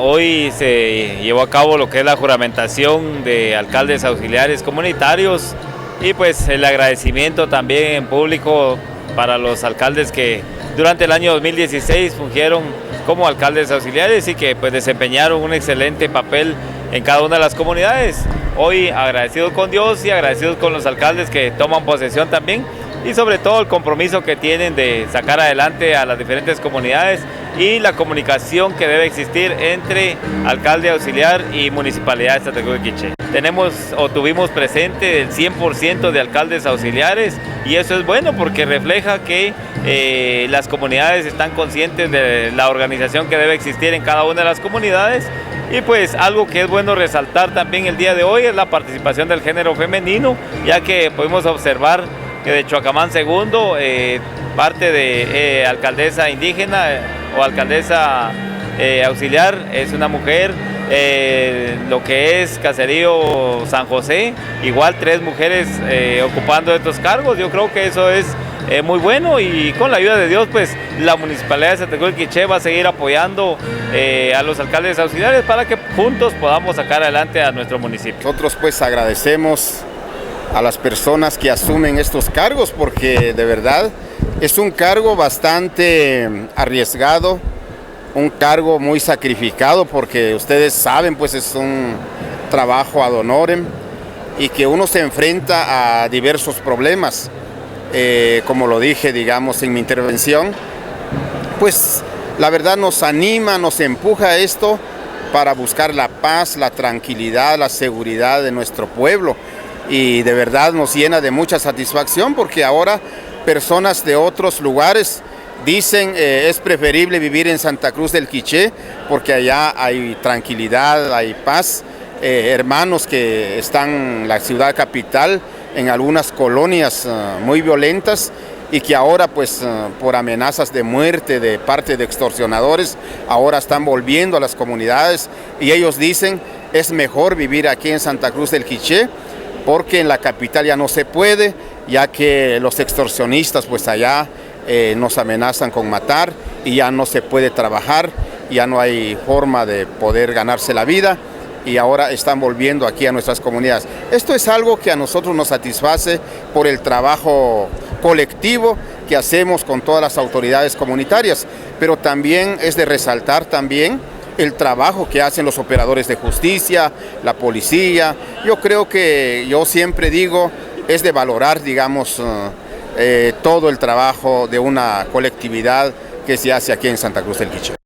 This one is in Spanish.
Hoy se llevó a cabo lo que es la juramentación de alcaldes auxiliares comunitarios y pues el agradecimiento también en público para los alcaldes que durante el año 2016 fungieron como alcaldes auxiliares y que pues desempeñaron un excelente papel en cada una de las comunidades. Hoy agradecidos con Dios y agradecidos con los alcaldes que toman posesión también y sobre todo el compromiso que tienen de sacar adelante a las diferentes comunidades y la comunicación que debe existir entre alcalde auxiliar y municipalidad de Santa Cruz del Quiché. Tuvimos presente el 100% de alcaldes auxiliares y eso es bueno porque refleja que las comunidades están conscientes de la organización que debe existir en cada una de las comunidades. Y pues algo que es bueno resaltar también el día de hoy es la participación del género femenino, ya que pudimos observar que de Choacamán segundo, parte de alcaldesa indígena o alcaldesa auxiliar es una mujer. Lo que es Caserío San José, igual 3 mujeres ocupando estos cargos. Yo creo que eso es muy bueno y con la ayuda de Dios pues la Municipalidad de Santa Cruz del Quiché va a seguir apoyando a los alcaldes auxiliares para que juntos podamos sacar adelante a nuestro municipio. Nosotros pues agradecemos a las personas que asumen estos cargos porque de verdad es un cargo bastante arriesgado, un cargo muy sacrificado porque ustedes saben pues es un trabajo ad honorem y que uno se enfrenta a diversos problemas. Como lo dije, digamos, en mi intervención, pues la verdad nos anima, nos empuja a esto para buscar la paz, la tranquilidad, la seguridad de nuestro pueblo y de verdad nos llena de mucha satisfacción porque ahora personas de otros lugares dicen es preferible vivir en Santa Cruz del Quiché porque allá hay tranquilidad, hay paz. Hermanos que están en la ciudad capital, en algunas colonias muy violentas y que ahora pues por amenazas de muerte de parte de extorsionadores ahora están volviendo a las comunidades y ellos dicen es mejor vivir aquí en Santa Cruz del Quiché porque en la capital ya no se puede, ya que los extorsionistas pues allá nos amenazan con matar y ya no se puede trabajar, ya no hay forma de poder ganarse la vida y ahora están volviendo aquí a nuestras comunidades. Esto es algo que a nosotros nos satisface por el trabajo colectivo que hacemos con todas las autoridades comunitarias, pero también es de resaltar también el trabajo que hacen los operadores de justicia, la policía. Yo creo que, yo siempre digo, es de valorar, digamos, todo el trabajo de una colectividad que se hace aquí en Santa Cruz del Quiché.